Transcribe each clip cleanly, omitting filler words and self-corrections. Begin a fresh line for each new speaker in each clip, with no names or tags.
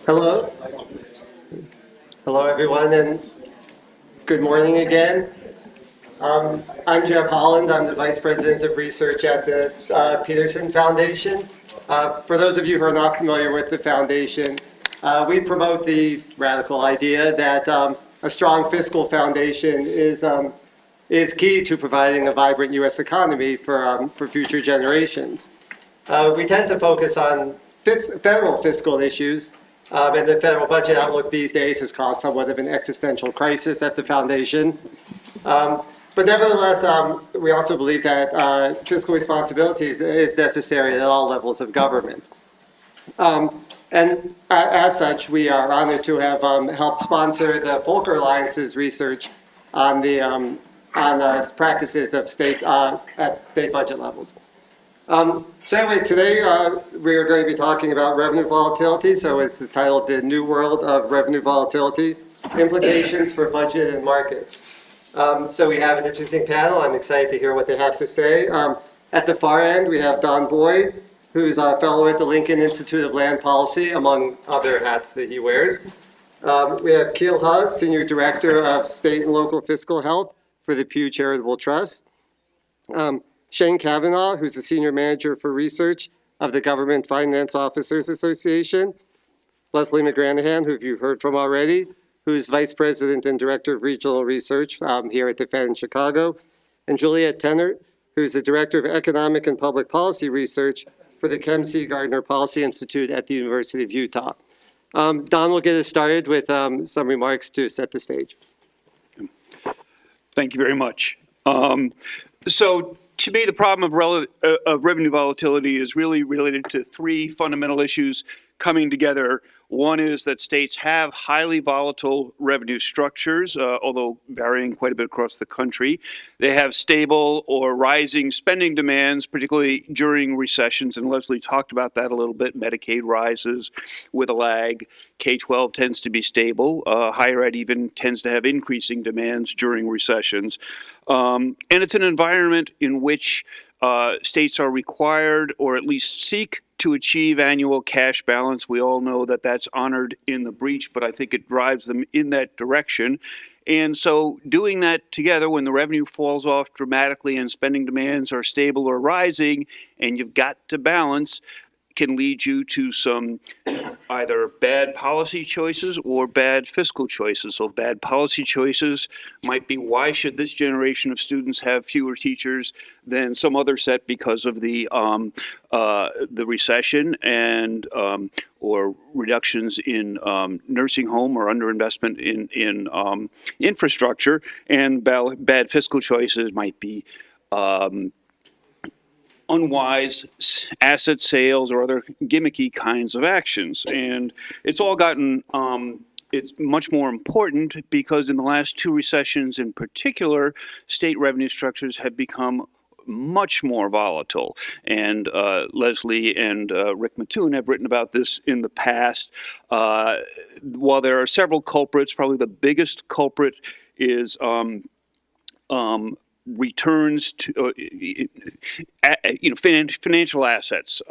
Hello. Hello, everyone, and good morning again. I'm Jeff Holland. I'm the Vice President of Research at the Peterson Foundation. For those of you who are not familiar with the foundation, we promote the radical idea that a strong fiscal foundation is key to providing a vibrant U.S. economy for future generations. We tend to focus on federal fiscal issues, and the federal budget outlook these days has caused somewhat of an existential crisis at the foundation. But nevertheless, we also believe that fiscal responsibility is necessary at all levels of government. And as such, we are honored to have helped sponsor the Volcker Alliance's research on the practices of at state budget levels. So anyways, today we are going to be talking about revenue volatility. So this is titled The New World of Revenue Volatility, Implications for Budget and Markets. So we have an interesting panel. I'm excited to hear what they have to say. At the far end, we have Don Boyd, who's a fellow at the Lincoln Institute of Land Policy, among other hats that he wears. We have Keel Hud, Senior Director of State and Local Fiscal Health for the Pew Charitable Trust. Shane Kavanaugh, who's the Senior Manager for Research of the Government Finance Officers Association. Leslie McGranahan, who you've heard from already, who's Vice President and Director of Regional Research here at the Fed in Chicago. And Juliette Tennert, who's the Director of Economic and Public Policy Research for the Kem C. Gardner Policy Institute at the University of Utah. Don will get us started with some remarks to set the stage.
Thank you very much. So to me, the problem of revenue volatility is really related to three fundamental issues coming together. One is that states have highly volatile revenue structures, although varying quite a bit across the country. They have stable or rising spending demands, particularly during recessions, and Leslie talked about that a little bit. Medicaid rises with a lag. K-12 tends to be stable. Higher ed even tends to have increasing demands during recessions. And it's an environment in which states are required, or at least seek, to achieve annual cash balance. We all know that that's honored in the breach, but I think it drives them in that direction. And so doing that together, when the revenue falls off dramatically and spending demands are stable or rising, and you've got to balance, can lead you to some either bad policy choices or bad fiscal choices. So bad policy choices might be, why should this generation of students have fewer teachers than some other set because of the recession and or reductions in nursing home or underinvestment in infrastructure. And bad fiscal choices might be unwise asset sales or other gimmicky kinds of actions. And it's all gotten it's much more important because in the last two recessions in particular, state revenue structures have become much more volatile. And Leslie and Rick Mattoon have written about this in the past. While there are several culprits, probably the biggest culprit is returns to financial assets.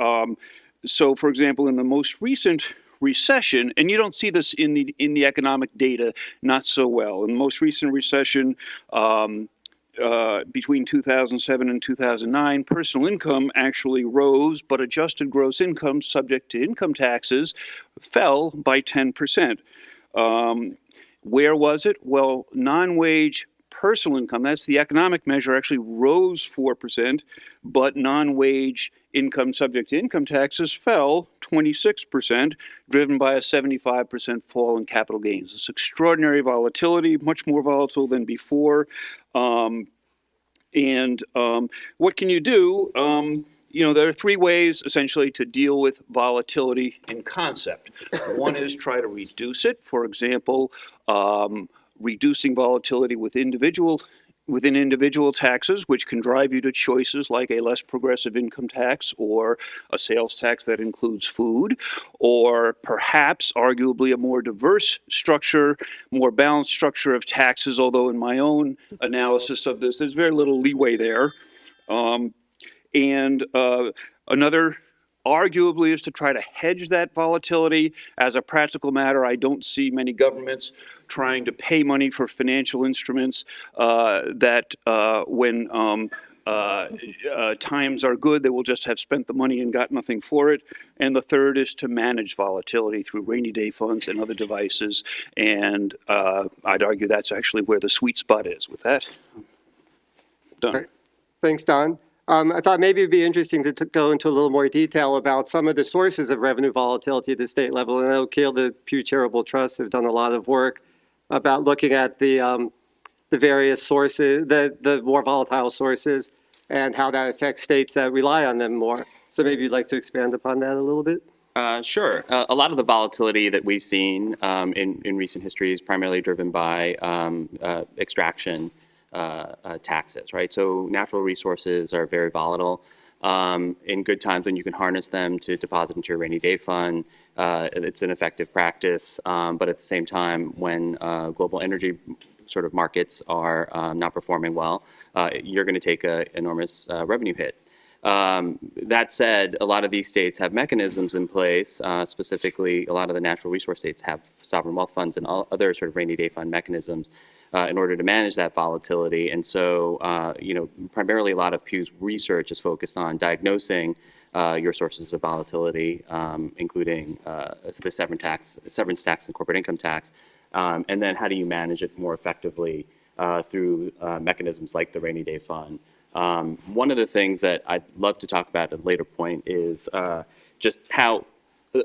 So, for example, in the most recent recession, and you don't see this in the economic data not so well. In the most recent recession, between 2007 and 2009, personal income actually rose, but adjusted gross income subject to income taxes fell by 10%. Where was it? Well, non-wage personal income, that's the economic measure, actually rose 4%, but non-wage income subject to income taxes fell 26%, driven by a 75% fall in capital gains. It's extraordinary volatility, much more volatile than before. What can you do? There are three ways essentially to deal with volatility in concept. One is try to reduce it. For example, reducing volatility within individual taxes, which can drive you to choices like a less progressive income tax or a sales tax that includes food, or perhaps arguably a more diverse structure, more balanced structure of taxes, although in my own analysis of this, there's very little leeway there. Another arguably is to try to hedge that volatility. As a practical matter, I don't see many governments trying to pay money for financial instruments that when times are good, they will just have spent the money and got nothing for it. And the third is to manage volatility through rainy day funds and other devices. And I'd argue that's actually where the sweet spot is. With that, done.
Right. Thanks, Don. I thought maybe it'd be interesting to go into a little more detail about some of the sources of revenue volatility at the state level. And I know the Pew Charitable Trust have done a lot of work about looking at the various sources, the more volatile sources, and how that affects states that rely on them more. So maybe you'd like to expand upon that a little bit?
Sure. A lot of the volatility that we've seen in recent history is primarily driven by extraction taxes, right? So natural resources are very volatile. In good times when you can harness them to deposit into your rainy day fund, it's an effective practice. But at the same time, when global energy sort of markets are not performing well, you're going to take an enormous revenue hit. That said, a lot of these states have mechanisms in place, specifically a lot of the natural resource states have sovereign wealth funds and all other sort of rainy day fund mechanisms in order to manage that volatility. And so, primarily a lot of Pew's research is focused on diagnosing your sources of volatility, including the severance tax and corporate income tax, and then how do you manage it more effectively through mechanisms like the rainy day fund. One of the things that I'd love to talk about at a later point is just how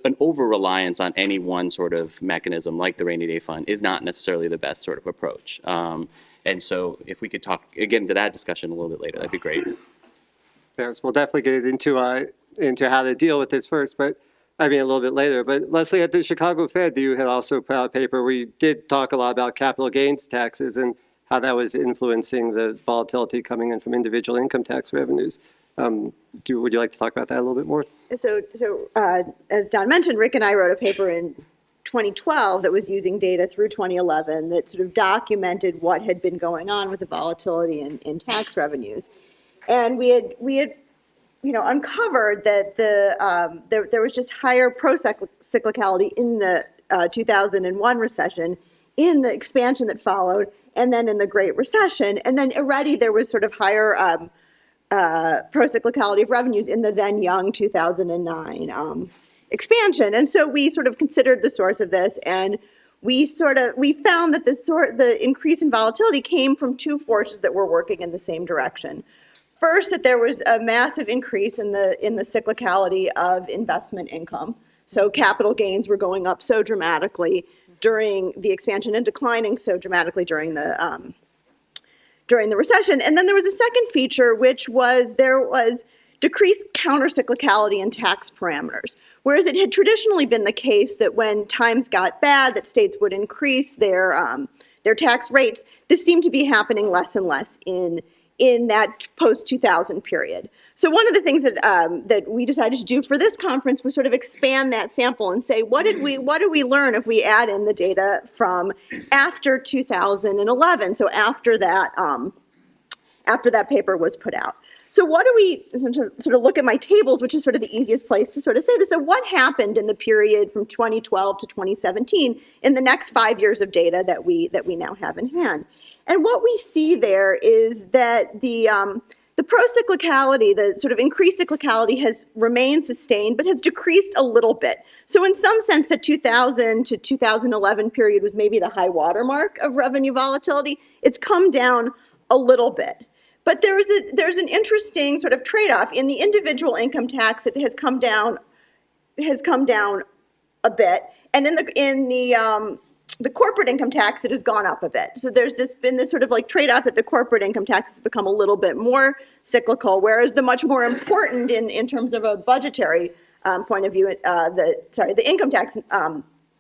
an over-reliance on any one sort of mechanism like the rainy day fund is not necessarily the best sort of approach. And so if we could get into that discussion a little bit later, that'd be great.
Yes, we'll definitely get into how to deal with this first, but a little bit later. But Leslie, at the Chicago Fed, you had also put out a paper where you did talk a lot about capital gains taxes and how that was influencing the volatility coming in from individual income tax revenues. Would you like to talk about that a little bit more?
So as Don mentioned, Rick and I wrote a paper in 2012 that was using data through 2011 that sort of documented what had been going on with the volatility in tax revenues. And we had uncovered that there was just higher pro-cyclicality in the 2001 recession, in the expansion that followed, and then in the Great Recession. And then already there was sort of higher pro-cyclicality of revenues in the then young 2009 expansion. And so we sort of considered the source of this, and we found that the increase in volatility came from two forces that were working in the same direction. First, that there was a massive increase in the cyclicality of investment income. So capital gains were going up so dramatically during the expansion and declining so dramatically during the recession. And then there was a second feature, which was there was decreased countercyclicality in tax parameters. Whereas it had traditionally been the case that when times got bad, that states would increase their tax rates. This seemed to be happening less and less in that post-2000 period. So one of the things that we decided to do for this conference was sort of expand that sample and say, what did we learn if we add in the data from after 2011? So after that paper was put out. So what do we sort of look at my tables, which is sort of the easiest place to sort of say this. So what happened in the period from 2012 to 2017 in the next 5 years of data that we now have in hand? And what we see there is that the pro-cyclicality, the sort of increased cyclicality has remained sustained, but has decreased a little bit. So in some sense, the 2000 to 2011 period was maybe the high watermark of revenue volatility. It's come down a little bit. But there's an interesting sort of trade-off. In the individual income tax, it has come down a bit. And in the corporate income tax, it has gone up a bit. So there's been this sort of like trade-off that the corporate income tax has become a little bit more cyclical, whereas the much more important in terms of a budgetary point of view, the income tax,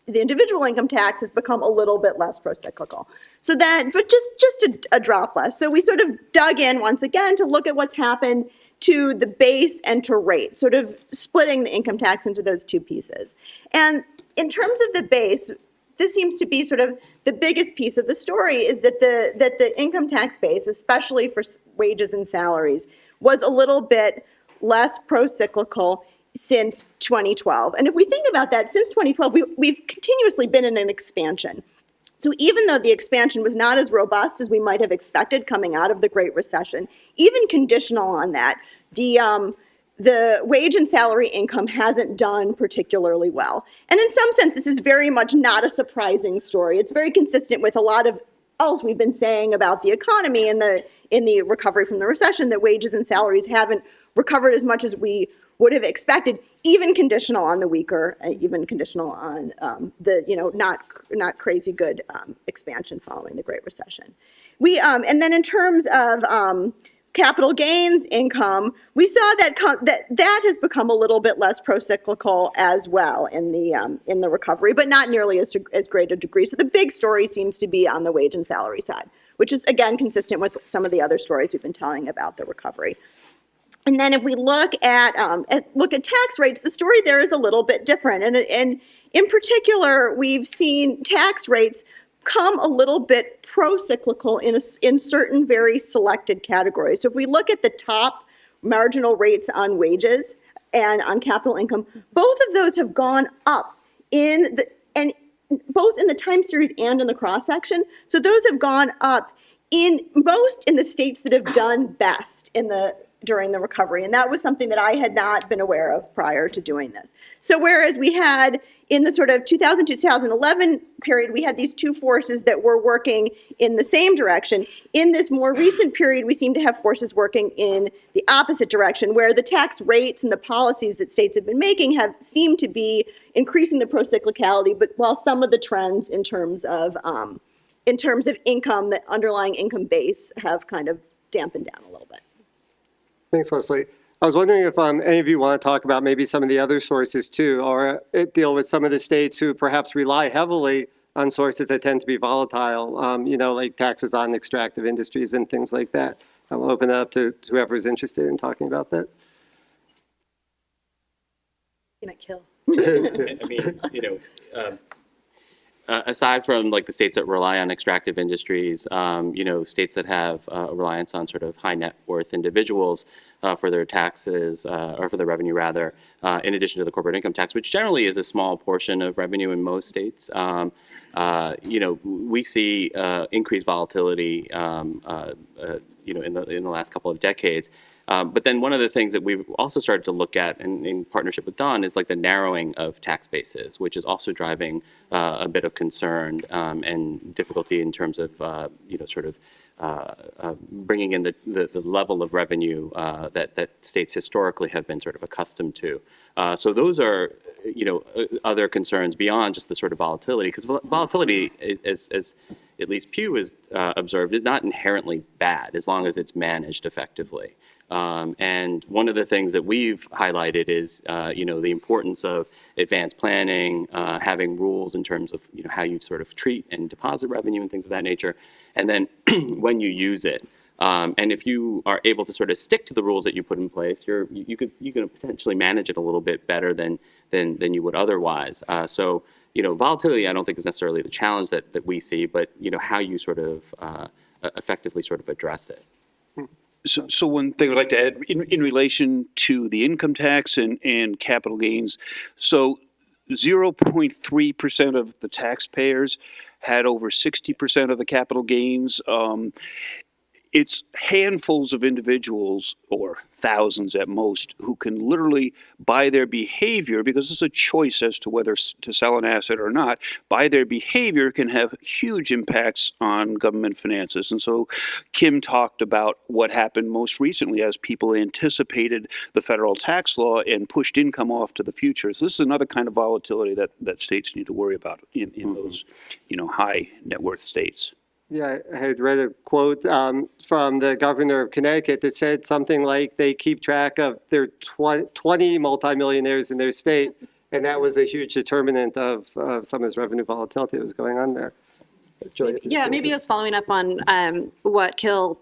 the individual income tax has become a little bit less pro-cyclical. So but just a drop less. So we sort of dug in once again to look at what's happened to the base and to rate, sort of splitting the income tax into those two pieces. And in terms of the base, this seems to be sort of the biggest piece of the story is that the income tax base, especially for wages and salaries, was a little bit less pro-cyclical since 2012. And if we think about that, since 2012, we've continuously been in an expansion. So even though the expansion was not as robust as we might have expected coming out of the Great Recession, even conditional on that, the wage and salary income hasn't done particularly well. And in some sense, this is very much not a surprising story. It's very consistent with a lot of else we've been saying about the economy and in the recovery from the recession, that wages and salaries haven't recovered as much as we would have expected, even conditional on the weaker, even conditional on the not crazy good expansion following the Great Recession. And then in terms of capital gains income, we saw that has become a little bit less pro-cyclical as well in the recovery, but not nearly as great a degree. So the big story seems to be on the wage and salary side, which is again consistent with some of the other stories we've been telling about the recovery. And then if we look at tax rates, the story there is a little bit different. And in particular, we've seen tax rates come a little bit pro-cyclical in certain very selected categories. So if we look at the top marginal rates on wages and on capital income, both of those have gone up both in the time series and in the cross section. So those have gone up in the states that have done best during the recovery. And that was something that I had not been aware of prior to doing this. So whereas we had in the sort of 2000 to 2011 period, we had these two forces that were working in the same direction. In this more recent period, we seem to have forces working in the opposite direction, where the tax rates and the policies that states have been making have seemed to be increasing the procyclicality, but while some of the trends in terms of income, the underlying income base, have kind of dampened down a little bit.
Thanks, Leslie. I was wondering if any of you want to talk about maybe some of the other sources too, or deal with some of the states who perhaps rely heavily on sources that tend to be volatile, like taxes on extractive industries and things like that. I'll open it up to whoever's interested in talking about that.
Can I kill?
I mean, aside from like the states that rely on extractive industries, states that have a reliance on sort of high net worth individuals for their taxes, or for their revenue rather, in addition to the corporate income tax, which generally is a small portion of revenue in most states. We see increased volatility, in the last couple of decades. But then one of the things that we've also started to look at in partnership with Don is like the narrowing of tax bases, which is also driving a bit of concern and difficulty in terms of, bringing in the level of revenue that states historically have been sort of accustomed to. So those are, other concerns beyond just the sort of volatility, because volatility, as at least Pew has observed, is not inherently bad as long as it's managed effectively. And one of the things that we've highlighted is, the importance of advanced planning, having rules in terms of, how you sort of treat and deposit revenue and things of that nature, and then when you use it. And if you are able to sort of stick to the rules that you put in place, you can potentially manage it a little bit better than you would otherwise. So volatility, I don't think is necessarily the challenge that we see, but how you sort of effectively sort of address it.
So one thing I'd like to add in relation to the income tax and capital gains. So 0.3% of the taxpayers had over 60% of the capital gains. It's handfuls of individuals, or thousands at most, who can literally, by their behavior, because it's a choice as to whether to sell an asset or not, by their behavior can have huge impacts on government finances. And so Kim talked about what happened most recently as people anticipated the federal tax law and pushed income off to the future. So this is another kind of volatility that states need to worry about in those, high net worth states.
Yeah, I had read a quote from the governor of Connecticut that said something like they keep track of their 20 multimillionaires in their state, and that was a huge determinant of some of this revenue volatility that was going on there. Joy,
Maybe just following up on what Kil,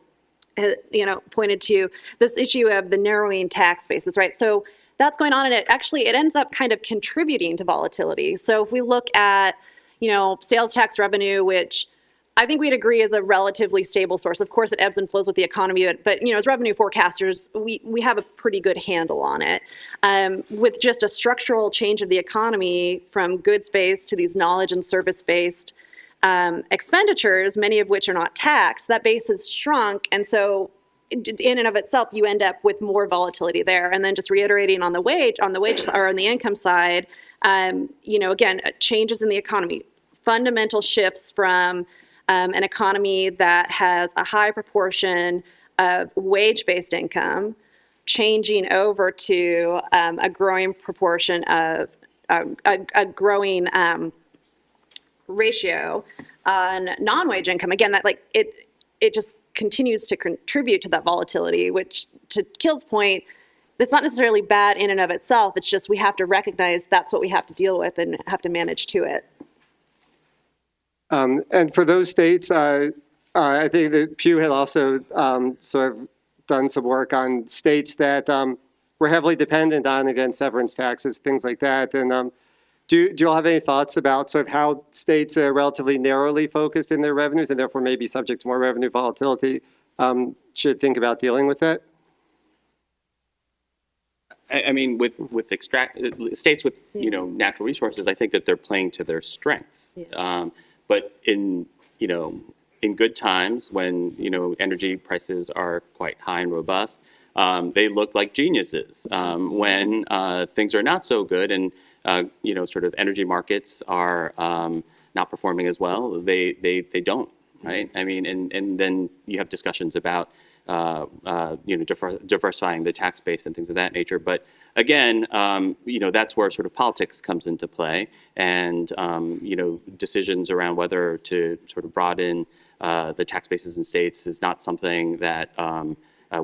pointed to, this issue of the narrowing tax bases, right? So that's going on, and it ends up kind of contributing to volatility. So if we look at, sales tax revenue, which I think we'd agree is a relatively stable source. Of course, it ebbs and flows with the economy, but as revenue forecasters, we have a pretty good handle on it. With just a structural change of the economy from goods-based to these knowledge and service-based expenditures, many of which are not taxed, that base has shrunk, and so in and of itself, you end up with more volatility there. And then just reiterating on the wage or on the income side, again, changes in the economy, fundamental shifts from an economy that has a high proportion of wage-based income, changing over to a growing proportion of a growing ratio on non-wage income. Again, that it just continues to contribute to that volatility, which, to Kill's point, it's not necessarily bad in and of itself. It's just we have to recognize that's what we have to deal with and have to manage to it.
And for those states, I think that Pew had also sort of done some work on states that were heavily dependent on, again, severance taxes, things like that. And do you all have any thoughts about sort of how states are relatively narrowly focused in their revenues and therefore may be subject to more revenue volatility should think about dealing with that?
I mean, with states with natural resources, I think that they're playing to their strengths.
Yeah.
But in good times when energy prices are quite high and robust, they look like geniuses. When things are not so good and sort of energy markets are not performing as well, they don't, right? I mean, and then you have discussions about diversifying the tax base and things of that nature. But again, that's where sort of politics comes into play, and decisions around whether to sort of broaden the tax bases in states is not something that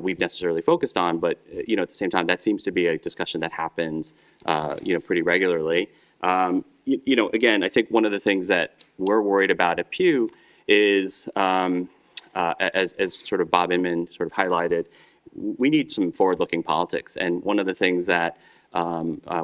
we've necessarily focused on. But at the same time, that seems to be a discussion that happens pretty regularly. Again, I think one of the things that we're worried about at Pew is as sort of Bob Inman sort of highlighted, we need some forward-looking politics. And one of the things that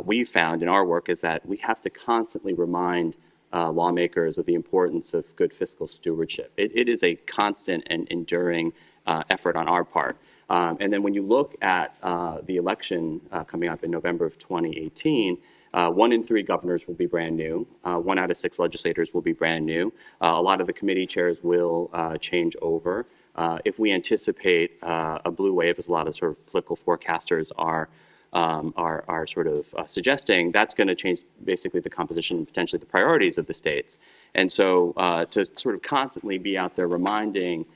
we've found in our work is that we have to constantly remind lawmakers of the importance of good fiscal stewardship. It is a constant and enduring effort on our part. And then when you look at the election coming up in November of 2018, 1 in 3 governors will be brand new. 1 out of 6 legislators will be brand new. A lot of the committee chairs will change over. If we anticipate a blue wave, as a lot of sort of political forecasters are sort of suggesting, that's going to change basically the composition and potentially the priorities of the states. And so to sort of constantly be out there reminding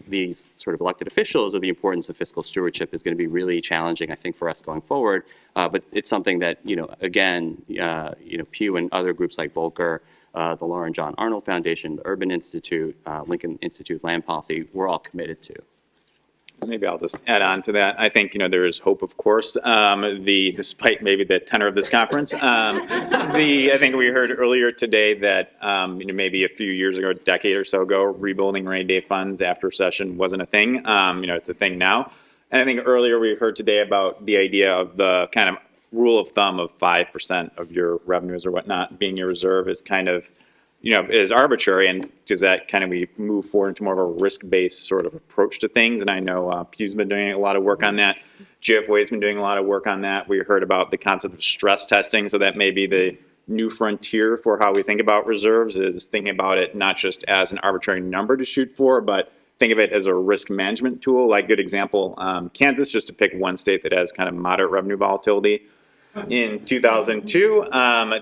these sort of elected officials of the importance of fiscal stewardship is going to be really challenging, I think, for us going forward. But it's something that, again, Pew and other groups like Volcker, the Laura and John Arnold Foundation, the Urban Institute, Lincoln Institute of Land Policy, we're all committed to.
Maybe I'll just add on to that. I think, there is hope, of course, despite maybe the tenor of this conference. I think we heard earlier today that, maybe a few years ago, a decade or so ago, rebuilding rainy day funds after recession wasn't a thing. It's a thing now. And I think earlier we heard today about the idea of the kind of rule of thumb of 5% of your revenues or whatnot being your reserve is kind of, is arbitrary, and does that kind of we move forward into more of a risk-based sort of approach to things? And I know Pew's been doing a lot of work on that. GFWA's been doing a lot of work on that. We heard about the concept of stress testing, so that may be the new frontier for how we think about reserves, is thinking about it not just as an arbitrary number to shoot for, but think of it as a risk management tool. Like, good example, Kansas, just to pick one state that has kind of moderate revenue volatility. In 2002,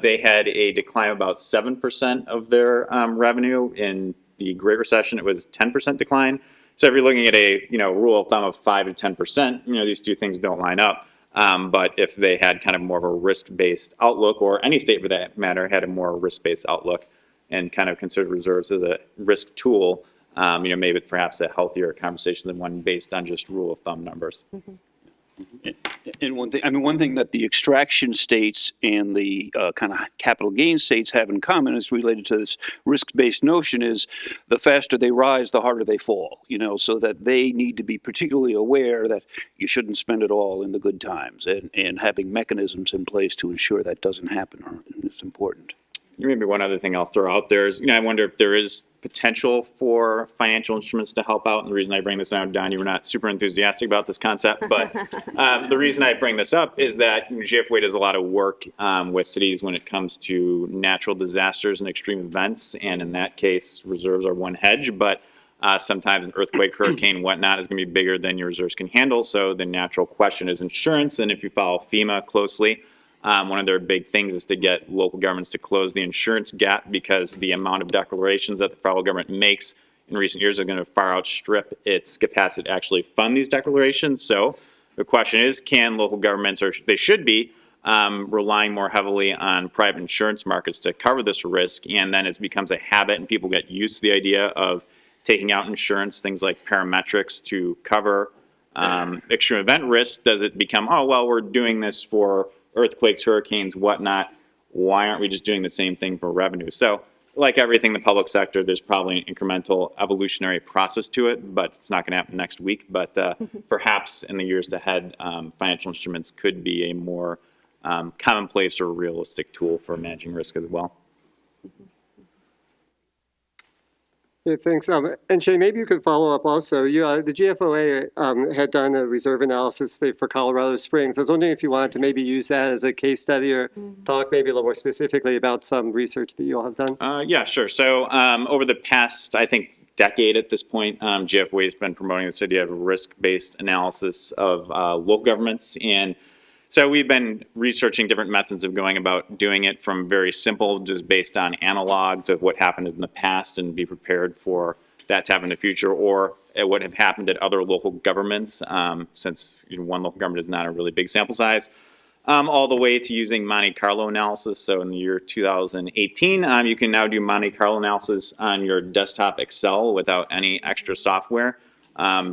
they had a decline of about 7% of their revenue. In the Great Recession, it was 10% decline. So if you're looking at a rule of thumb of 5 to 10%, these two things don't line up. But if they had kind of more of a risk-based outlook, or any state for that matter had a more risk-based outlook and kind of considered reserves as a risk tool, maybe perhaps a healthier conversation than one based on just rule of thumb numbers.
Mm-hmm.
And one thing that the extraction states and the kind of capital gain states have in common is related to this risk-based notion is the faster they rise, the harder they fall, so that they need to be particularly aware that you shouldn't spend it all in the good times, and having mechanisms in place to ensure that doesn't happen is important.
Maybe one other thing I'll throw out there is, I wonder if there is potential for financial instruments to help out. And the reason I bring this up, Don, you were not super enthusiastic about this concept, but the reason I bring this up is that GFOA does a lot of work with cities when it comes to natural disasters and extreme events. And in that case, reserves are one hedge, but sometimes an earthquake, hurricane, whatnot is going to be bigger than your reserves can handle. So the natural question is insurance. And if you follow FEMA closely, one of their big things is to get local governments to close the insurance gap, because the amount of declarations that the federal government makes in recent years are going to far outstrip its capacity to actually fund these declarations. So the question is, can local governments, or they should be, relying more heavily on private insurance markets to cover this risk? And then it becomes a habit and people get used to the idea of taking out insurance, things like parametrics to cover extreme event risk. Does it become, oh, well, we're doing this for earthquakes, hurricanes, whatnot, why aren't we just doing the same thing for revenue? So like everything in the public sector, there's probably an incremental evolutionary process to it, but it's not going to happen next week. But perhaps in the years ahead, financial instruments could be a more commonplace or realistic tool for managing risk as well.
Yeah, thanks. And Shay, maybe you could follow up also. The GFOA had done a reserve analysis for Colorado Springs. I was wondering if you wanted to maybe use that as a case study or talk maybe a little more specifically about some research that you all have done.
Yeah, sure. So over the past, I think, decade at this point, GFOA has been promoting this idea of risk-based analysis of local governments. And so we've been researching different methods of going about doing it, from very simple, just based on analogs of what happened in the past and be prepared for that to happen in the future, or what have happened at other local governments, since one local government is not a really big sample size, all the way to using Monte Carlo analysis. So in the year 2018, you can now do Monte Carlo analysis on your desktop Excel without any extra software.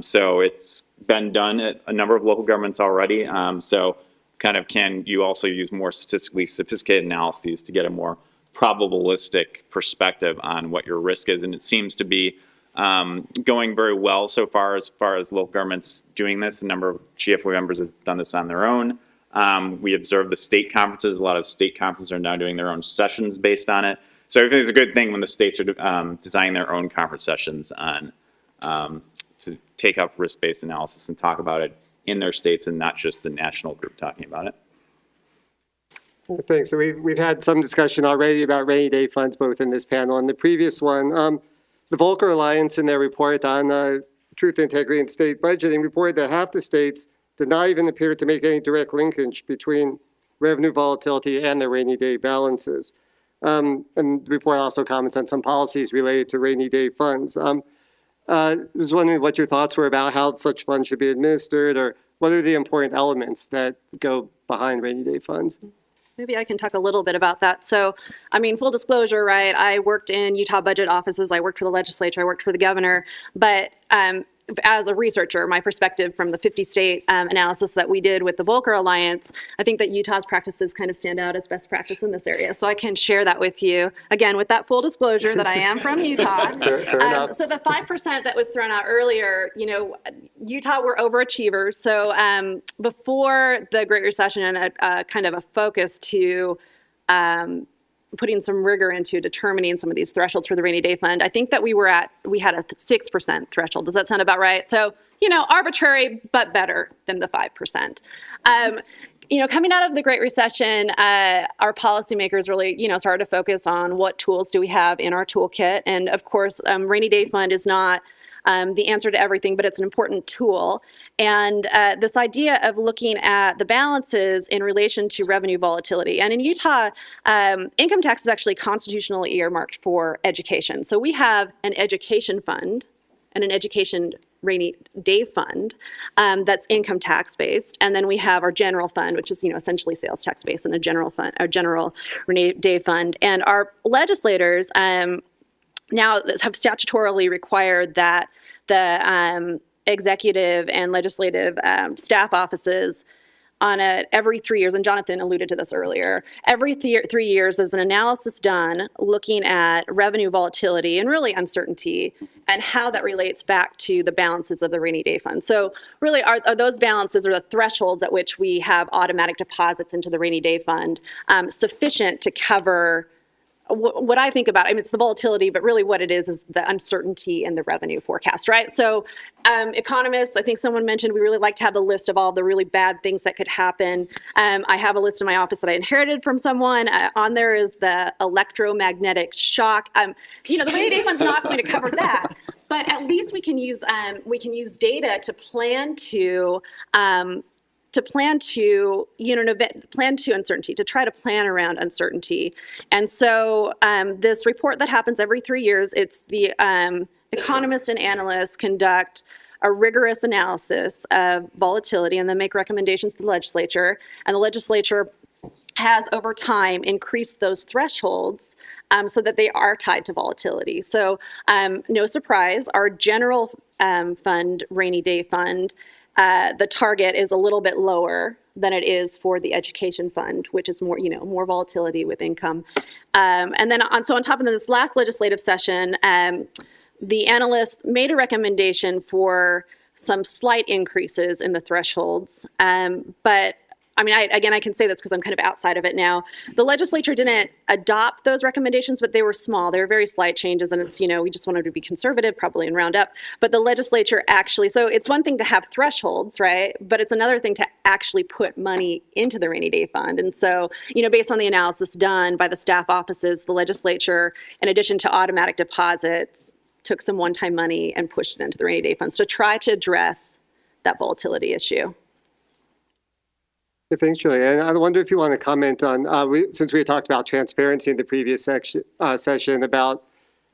So it's been done at a number of local governments already. So can you also use more statistically sophisticated analyses to get a more probabilistic perspective on what your risk is? And it seems to be going very well so far as local governments doing this. A number of GFOA members have done this on their own. We observe the state conferences. A lot of state conferences are now doing their own sessions based on it. So I think it's a good thing when the states are designing their own conference sessions on to take up risk-based analysis and talk about it in their states, and not just the national group talking about it.
Thanks. So we've had some discussion already about rainy day funds, both in this panel and the previous one. The Volcker Alliance, in their report on truth, integrity, and state budgeting, reported that half the states did not even appear to make any direct linkage between revenue volatility and their rainy day balances. And the report also comments on some policies related to rainy day funds. I was wondering what your thoughts were about how such funds should be administered, or what are the important elements that go behind rainy day funds?
Maybe I can talk a little bit about that. So, I mean, full disclosure, right? I worked in Utah budget offices. I worked for the legislature. I worked for the governor. But as a researcher, my perspective from the 50-state analysis that we did with the Volcker Alliance, I think that Utah's practices kind of stand out as best practice in this area. So I can share that with you, again, with that full disclosure that I am from Utah.
Fair enough.
So the 5% that was thrown out earlier, Utah were overachievers. So before the Great Recession, and kind of a focus to putting some rigor into determining some of these thresholds for the rainy day fund, I think that we had a 6% threshold. Does that sound about right? So, arbitrary, but better than the 5%. Coming out of the Great Recession, our policymakers really, started to focus on what tools do we have in our toolkit. And of course, rainy day fund is not the answer to everything, but it's an important tool. And this idea of looking at the balances in relation to revenue volatility. And in Utah, income tax is actually constitutionally earmarked for education. So we have an education fund and an education rainy day fund that's income tax based. And then we have our general fund, which is, essentially sales tax based, and a general fund, our general rainy day fund. And our legislators now have statutorily required that the executive and legislative staff offices on every 3 years, and Jonathan alluded to this earlier, every 3 years there's an analysis done looking at revenue volatility and really uncertainty and how that relates back to the balances of the rainy day fund. So really are those balances, or the thresholds at which we have automatic deposits into the rainy day fund, sufficient to cover what I think about, I mean, it's the volatility, but really what it is the uncertainty in the revenue forecast, right? So economists, I think someone mentioned, we really like to have a list of all the really bad things that could happen. I have a list in my office that I inherited from someone. On there is the electromagnetic shock. The rainy day fund's not going to cover that, but at least we can use data to plan to uncertainty, to try to plan around uncertainty. And so this report that happens every 3 years, it's the economists and analysts conduct a rigorous analysis of volatility and then make recommendations to the legislature. And the legislature has over time increased those thresholds so that they are tied to volatility. So no surprise, our general fund, rainy day fund, the target is a little bit lower than it is for the education fund, which is more volatility with income. And then on top of this last legislative session, the analyst made a recommendation for some slight increases in the thresholds. But I mean, I can say this because I'm kind of outside of it now. The legislature didn't adopt those recommendations, but they were small. They were very slight changes, and it's, we just wanted to be conservative, probably, and round up. But the legislature actually, so it's one thing to have thresholds, right? But it's another thing to actually put money into the rainy day fund. And so, based on the analysis done by the staff offices, the legislature, in addition to automatic deposits, took some one-time money and pushed it into the rainy day funds to try to address that volatility issue.
Yeah, thanks, Julia. And I wonder if you want to comment on, since we talked about transparency in the previous session, about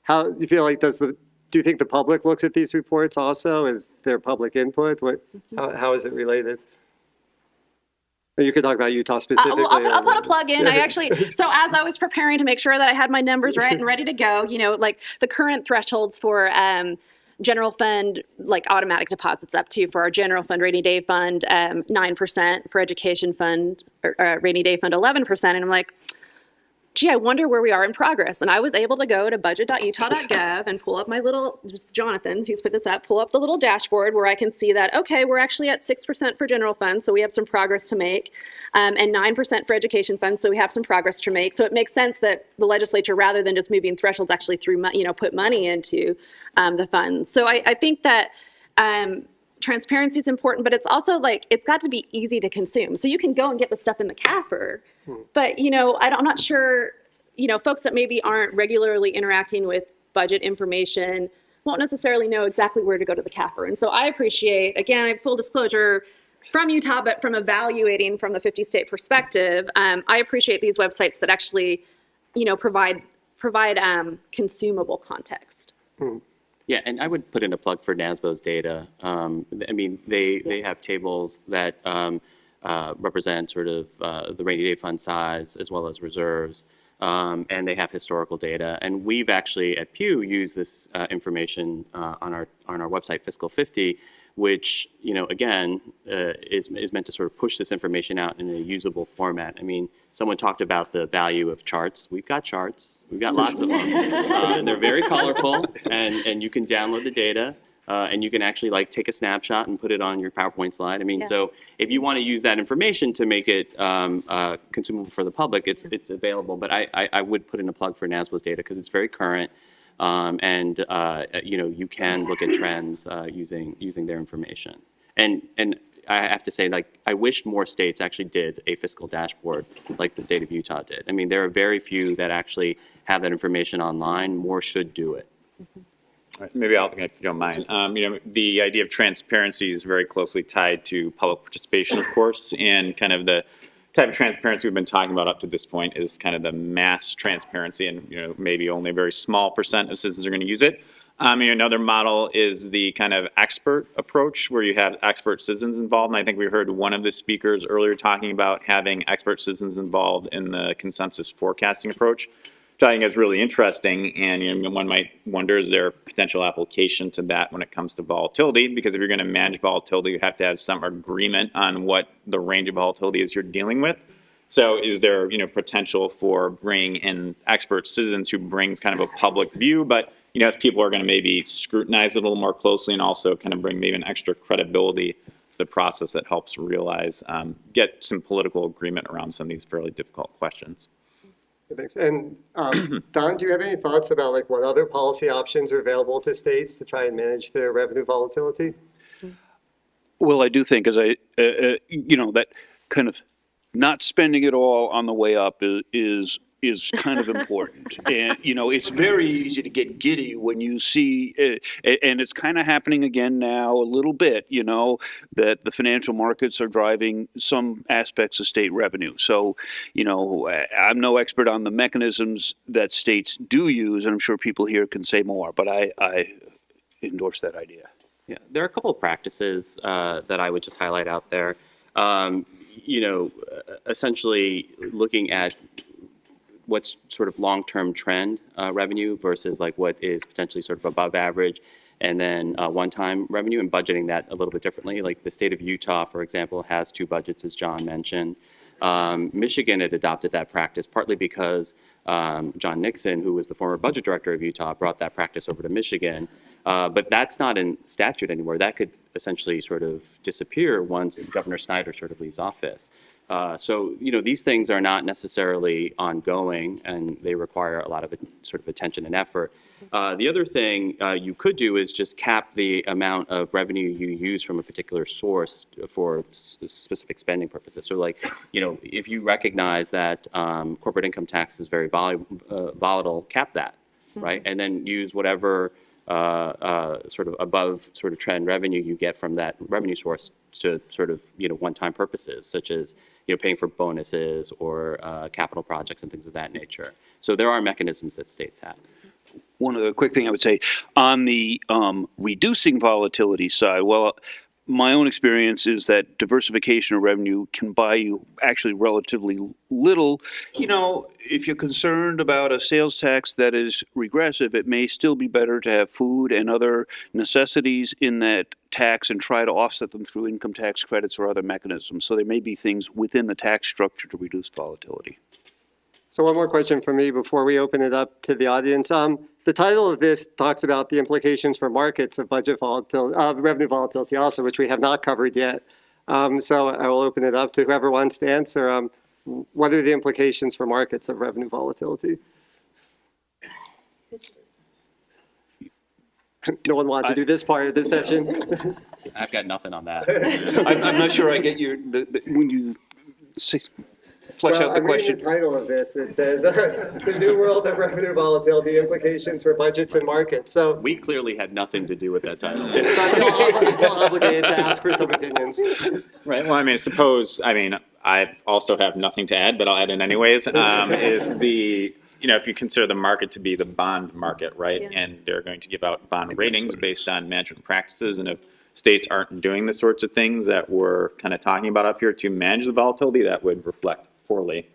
how you feel like do you think the public looks at these reports also? Is there public input? How is it related? And you could talk about Utah specifically.
I'll put a plug in. So as I was preparing to make sure that I had my numbers right and ready to go, like the current thresholds for general fund, like automatic deposits up to, for our general fund rainy day fund, 9%, for education fund, or rainy day fund, 11%. And I'm like, gee, I wonder where we are in progress. And I was able to go to budget.utah.gov and pull up my little, just Jonathan, who's put this up, pull up the little dashboard where I can see that, okay, we're actually at 6% for general fund, so we have some progress to make, and 9% for education fund, so we have some progress to make. So it makes sense that the legislature, rather than just moving thresholds, actually put money into the funds. So I think that transparency is important, but it's also it's got to be easy to consume. So you can go and get the stuff in the CAFR, but I'm not sure, folks that maybe aren't regularly interacting with budget information won't necessarily know exactly where to go to the CAFR. And so I appreciate, again, full disclosure from Utah, but from evaluating from the 50-state perspective, I appreciate these websites that actually, provide consumable context.
Yeah, and I would put in a plug for NASBO's data. They have tables that represent sort of the rainy day fund size as well as reserves, and they have historical data. And we've actually at Pew used this information on our website, Fiscal 50, which again is meant to sort of push this information out in a usable format. Someone talked about the value of charts. We've got charts. We've got lots of them. And they're very colorful, and you can download the data, and you can actually take a snapshot and put it on your PowerPoint slide. So if you want to use that information to make it consumable for the public, it's available. But I would put in a plug for NASBO's data because it's very current, and you can look at trends using their information. And I have to say, I wish more states actually did a fiscal dashboard like the state of Utah did. There are very few that actually have that information online. More should do it.
All right, maybe if you don't mind. The idea of transparency is very closely tied to public participation, of course, and kind of the type of transparency we've been talking about up to this point is kind of the mass transparency, and maybe only a very small percent of citizens are going to use it. Another model is the kind of expert approach where you have expert citizens involved. And I think we heard one of the speakers earlier talking about having expert citizens involved in the consensus forecasting approach, which I think is really interesting. And one might wonder, is there potential application to that when it comes to volatility? Because if you're going to manage volatility, you have to have some agreement on what the range of volatility is you're dealing with. So is there potential for bringing in expert citizens who brings kind of a public view, but as people are going to maybe scrutinize it a little more closely and also kind of bring maybe an extra credibility to the process that helps get some political agreement around some of these fairly difficult questions.
Thanks. And Don, do you have any thoughts about like what other policy options are available to states to try and manage their revenue volatility?
Well, I do think that kind of not spending it all on the way up is kind of important. And, it's very easy to get giddy when you see, and it's kind of happening again now a little bit, that the financial markets are driving some aspects of state revenue. So, I'm no expert on the mechanisms that states do use, and I'm sure people here can say more, but I endorse that idea.
Yeah, there are a couple of practices that I would just highlight out there. Essentially looking at what's sort of long-term trend revenue versus like what is potentially sort of above average, and then one-time revenue, and budgeting that a little bit differently. Like the state of Utah, for example, has 2 budgets, as John mentioned. Michigan had adopted that practice partly because John Nixon, who was the former budget director of Utah, brought that practice over to Michigan. But that's not in statute anymore. That could essentially sort of disappear once Governor Snyder sort of leaves office. So, these things are not necessarily ongoing, and they require a lot of sort of attention and effort. The other thing you could do is just cap the amount of revenue you use from a particular source for specific spending purposes. So, like, if you recognize that corporate income tax is very volatile, cap that, right? And then use whatever sort of above sort of trend revenue you get from that revenue source to sort of, one-time purposes, such as, paying for bonuses or capital projects and things of that nature. So there are mechanisms that states have.
One other quick thing I would say on the reducing volatility side, well, my own experience is that diversification of revenue can buy you actually relatively little. If you're concerned about a sales tax that is regressive, it may still be better to have food and other necessities in that tax and try to offset them through income tax credits or other mechanisms. So there may be things within the tax structure to reduce volatility.
So one more question for me before we open it up to the audience. The title of this talks about the implications for markets of budget volatility, revenue volatility also, which we have not covered yet. So I will open it up to whoever wants to answer. What are the implications for markets of revenue volatility? No one wants to do this part of this session.
I've got nothing on that.
I'm not sure I get when you say, flesh out the question.
The title of this, it says, the new world of revenue volatility, implications for budgets and markets. So
We clearly had nothing to do with that title.
so I feel obligated to ask for some opinions.
Right. Well, I also have nothing to add, but I'll add in anyways. Is the if you consider the market to be the bond market, right, and they're going to give out bond ratings based on management practices, and if states aren't doing the sorts of things that we're kind of talking about up here to manage the volatility, that would reflect poorly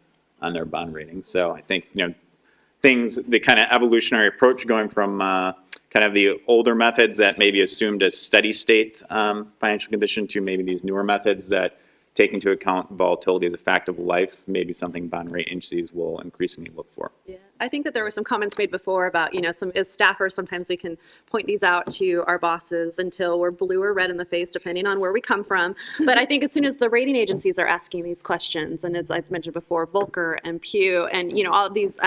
on their bond ratings. So I think the kind of evolutionary approach going from kind of the older methods that maybe assumed a steady state financial condition to maybe these newer methods that take into account volatility as a fact of life, maybe something bond rate agencies will increasingly look for.
Yeah, I think that there were some comments made before about, as staffers, sometimes we can point these out to our bosses until we're blue or red in the face, depending on where we come from. But I think as soon as the rating agencies are asking these questions, and as I've mentioned before, Volcker and Pew, and, all these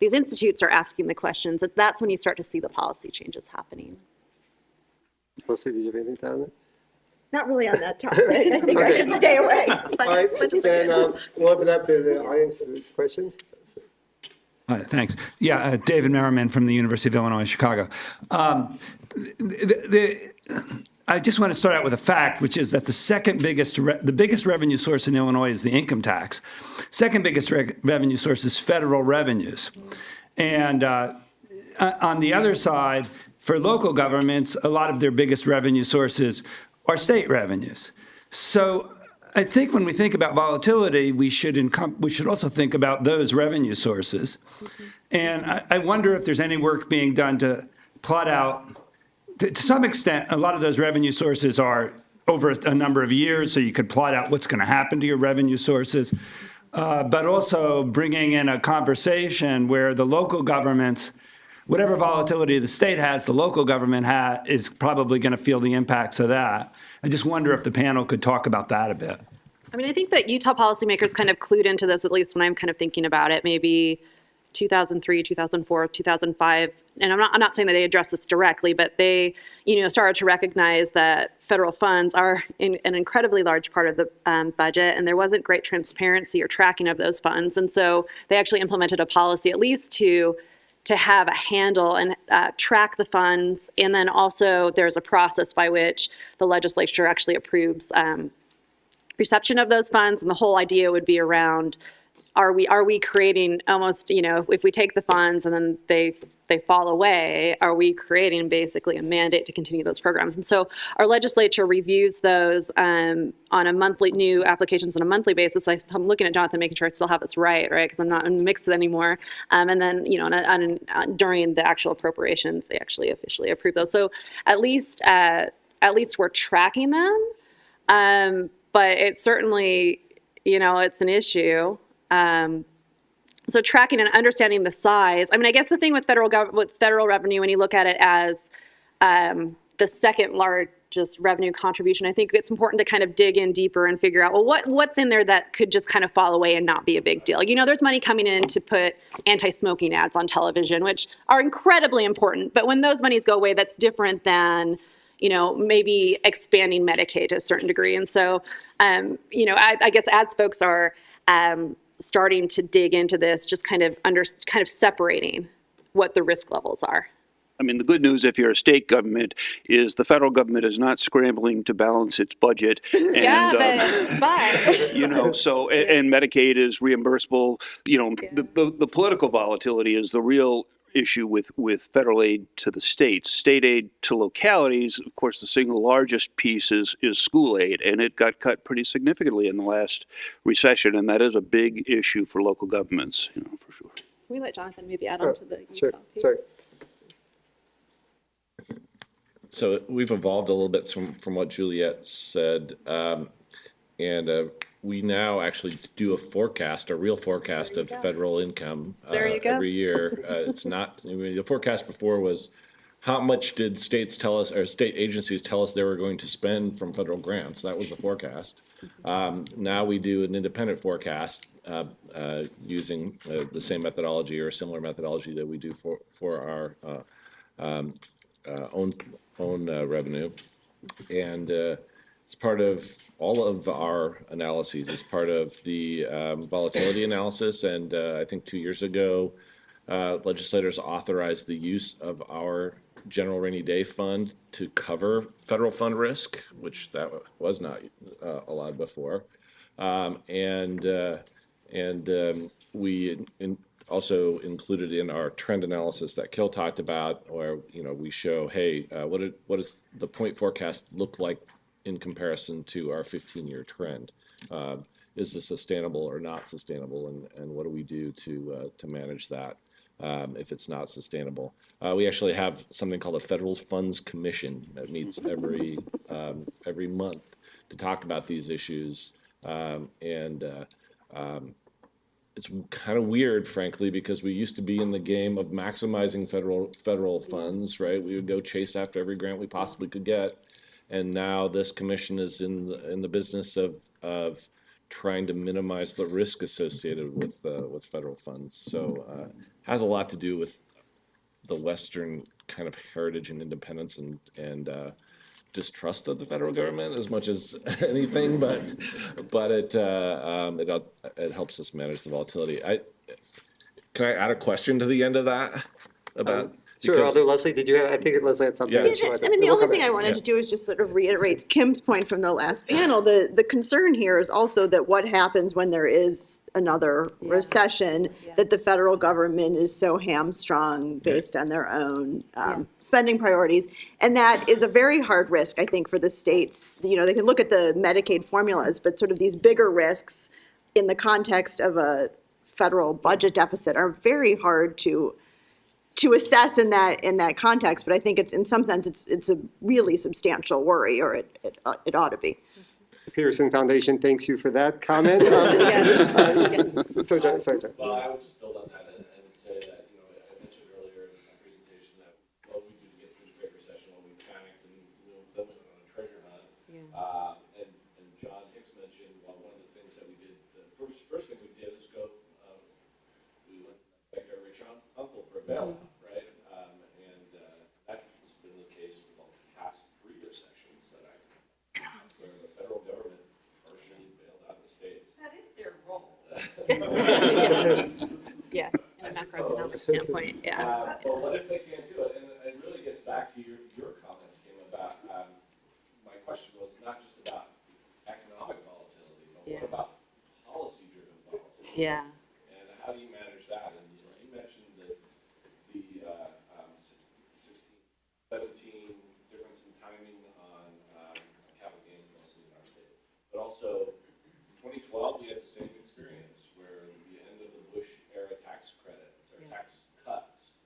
institutes are asking the questions, that's when you start to see the policy changes happening.
Melissa, did you have anything to add?
Not really on that topic. I think I should stay away.
All right, then we'll open up to the audience to these questions.
Hi, thanks. Yeah, David Merriman from the University of Illinois, Chicago. I just want to start out with a fact, which is that the biggest revenue source in Illinois is the income tax. Second biggest revenue source is federal revenues. And on the other side, for local governments, a lot of their biggest revenue sources are state revenues. So I think when we think about volatility, we should also think about those revenue sources. Mm-hmm. And I wonder if there's any work being done to plot out, to some extent, a lot of those revenue sources are over a number of years, so you could plot out what's going to happen to your revenue sources. But also bringing in a conversation where the local governments, whatever volatility the state has, the local government is probably going to feel the impacts of that. I just wonder if the panel could talk about that a bit.
I mean, I think that Utah policymakers kind of clued into this, at least when I'm kind of thinking about it, maybe 2003, 2004, 2005. And I'm not saying that they addressed this directly, but they, started to recognize that federal funds are an incredibly large part of the budget, and there wasn't great transparency or tracking of those funds. And so they actually implemented a policy, at least to have a handle and track the funds. And then also there's a process by which the legislature actually approves reception of those funds. And the whole idea would be around, are we creating almost, if we take the funds and then they fall away, are we creating basically a mandate to continue those programs? And so our legislature reviews those on a monthly, new applications on a monthly basis. I'm looking at Jonathan, making sure I still have this right? Because I'm not in the mix anymore. And then, during the actual appropriations, they actually officially approve those. So at least we're tracking them. But it's certainly, it's an issue. So tracking and understanding the size. I mean, I guess the thing with federal revenue, when you look at it as the second largest revenue contribution, I think it's important to kind of dig in deeper and figure out, well, what's in there that could just kind of fall away and not be a big deal. There's money coming in to put anti-smoking ads on television, which are incredibly important. But when those monies go away, that's different than maybe expanding Medicaid to a certain degree. And so, I guess as folks are starting to dig into this, just kind of separating what the risk levels are.
I mean, the good news, if you're a state government, is the federal government is not scrambling to balance its budget. And,
but.
So, and Medicaid is reimbursable. The political volatility is the real issue with federal aid to the states. State aid to localities, of course, the single largest piece is school aid, and it got cut pretty significantly in the last recession, and that is a big issue for local governments, for sure.
Can we let Jonathan maybe add on to the
Sure.
Utah piece?
Sorry.
So we've evolved a little bit from what Juliet said, and we now actually do a real forecast of federal income
There you go.
every year. It's not, the forecast before was how much did states tell us, or state agencies tell us they were going to spend from federal grants. That was the forecast. Now we do an independent forecast using the same methodology or similar methodology that we do for our own revenue. And it's part of all of our analyses. It's part of the volatility analysis. And I think 2 years ago, legislators authorized the use of our general rainy day fund to cover federal fund risk, which that was not allowed before. We also included in our trend analysis that Kill talked about, where we show, hey, what does the point forecast look like in comparison to our 15-year trend? Is this sustainable or not sustainable, and what do we do to manage that if it's not sustainable? We actually have something called a Federal Funds Commission that meets every month to talk about these issues, it's kind of weird, frankly, because we used to be in the game of maximizing federal funds, right? We would go chase after every grant we possibly could get, and now this commission is in the business of trying to minimize the risk associated with federal funds. So has a lot to do with the Western kind of heritage and independence and distrust of the federal government as much as anything, but it helps us manage the volatility. Can I add a question to the end of that about?
Sure, although Leslie, I think Leslie had something.
Yeah.
that she wanted to-
I mean, the
we'll
only
come
thing
back.
I wanted to do is just sort of reiterate Kim's point from the last panel. The concern here is also that what happens when there is another recession, that the federal government is so hamstrung based on their own spending priorities. And that is a very hard risk, I think, for the states. They can look at the Medicaid formulas, but sort of these bigger risks in the context of a federal budget deficit are very hard to assess in that context, but I think it's in some sense it's a really substantial worry, or it ought to be.
The Peterson Foundation thanks you for that comment. So, John, sorry, John.
Well, I would just build on that and say that, I mentioned earlier in my presentation that what we do to get through the Great Recession when we panicked and, then we went on a treasure hunt. And John Hicks mentioned, well, one of the bailout, right? That's been the case for the past 3 recessions that where the federal government partially bailed out the states.
That is their role.
Yeah, in a macroeconomic standpoint, yeah.
But what if they can't do it? And it really gets back to your comments, Kim, about, my question was not just about economic volatility, but
Yeah.
what about policy-driven volatility?
Yeah.
And how do you manage that? And you mentioned the 16, 17 difference in timing on capital gains mostly in our state. But also, in 2012, we had the same experience where the end of the Bush era tax credits or tax cuts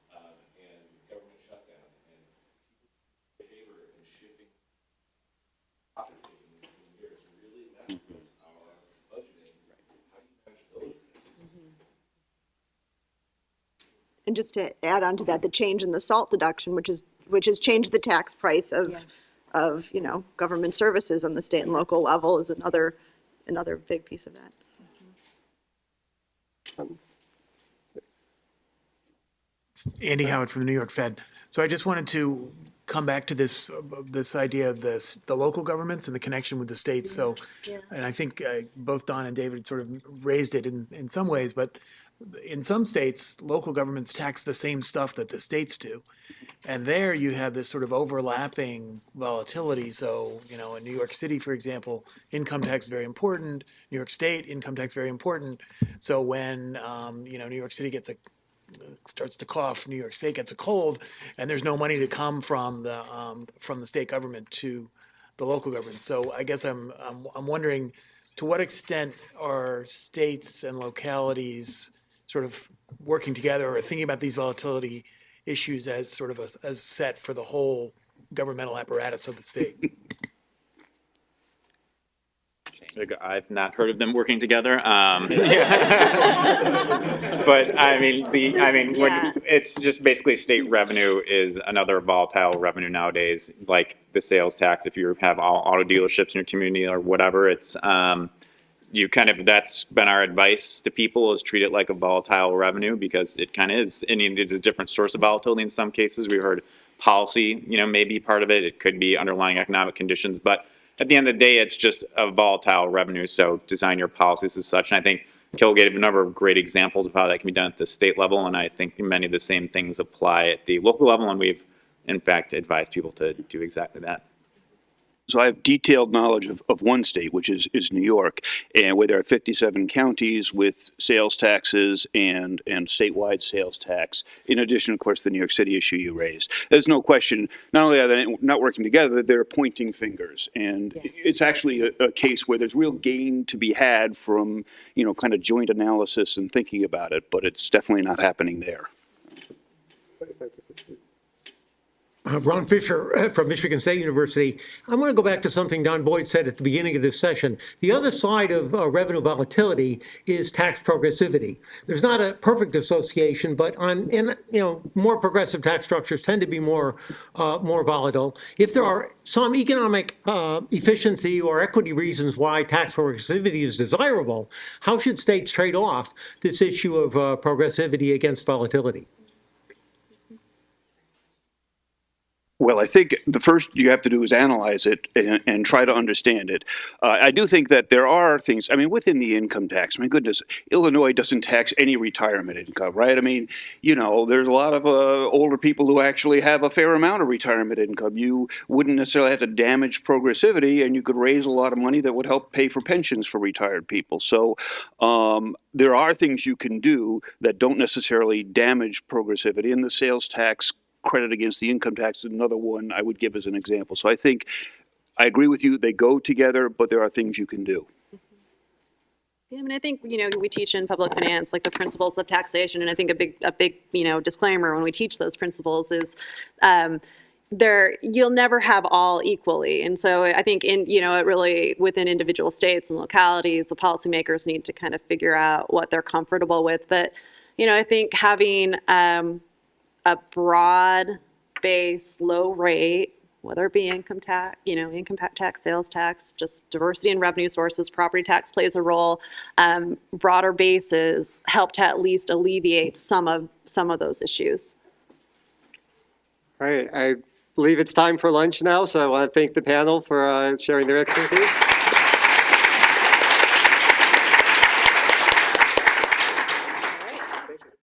and government shutdown and behavior and shifting profit taking in years really messed with our budgeting. How do you manage those risks?
And just to add on to that, the change in the SALT deduction, which has changed the tax price of government services on the state and local level, is another big piece of that.
Andy Howard from the New York Fed. So I just wanted to come back to this idea of the local governments and the connection with the states. So, and I think both Don and David sort of raised it in some ways, but in some states, local governments tax the same stuff that the states do. And there you have this sort of overlapping volatility. So, in New York City, for example, income tax very important. New York State, income tax very important. So when, New York City starts to cough, New York State gets a cold, and there's no money to come from the state government to the local government. So I guess I'm wondering, to what extent are states and localities sort of working together or thinking about these volatility issues as sort of a set for the whole governmental apparatus of the state?
I've not heard of them working together. But I mean, when it's just basically state revenue is another volatile revenue nowadays, like the sales tax. If you have auto dealerships in your community or whatever, it's that's been our advice to people, is treat it like a volatile revenue, because it kind of is. And it's a different source of volatility in some cases. We heard policy, may be part of it. It could be underlying economic conditions, but at the end of the day, it's just a volatile revenue. So design your policies as such. And I think Kill gave a number of great examples of how that can be done at the state level. And I think many of the same things apply at the local level. And we've, in fact, advised people to do exactly that.
So I have detailed knowledge of one state, which is New York, and where there are 57 counties with sales taxes and statewide sales tax. In addition, of course, the New York City issue you raised. There's no question, not only are they not working together, they're pointing fingers. And it's actually a case where there's real gain to be had from, kind of joint analysis and thinking about it, but it's definitely not happening there.
Ron Fisher from Michigan State University. I want to go back to something Don Boyd said at the beginning of this session. The other side of revenue volatility is tax progressivity. There's not a perfect association, but more progressive tax structures tend to be more volatile. If there are some economic efficiency or equity reasons why tax progressivity is desirable, how should states trade off this issue of progressivity against volatility?
Well, I think the first you have to do is analyze it and try to understand it. I do think that there are things, within the income tax, my goodness, Illinois doesn't tax any retirement income, right? There's a lot of older people who actually have a fair amount of retirement income. You wouldn't necessarily have to damage progressivity, and you could raise a lot of money that would help pay for pensions for retired people. So there are things you can do that don't necessarily damage progressivity, and the sales tax credit against the income tax is another one I would give as an example. So I think I agree with you. They go together, but there are things you can do.
Yeah, I think, we teach in public finance, like the principles of taxation. And I think a big, disclaimer when we teach those principles is you'll never have all equally. And so I think it really within individual states and localities, the policymakers need to kind of figure out what they're comfortable with. But, I think having a broad-based, low rate, whether it be income tax, sales tax, just diversity in revenue sources, property tax plays a role. Broader bases help to at least alleviate some of those issues.
All right, I believe it's time for lunch now, so I want to thank the panel for sharing their expertise.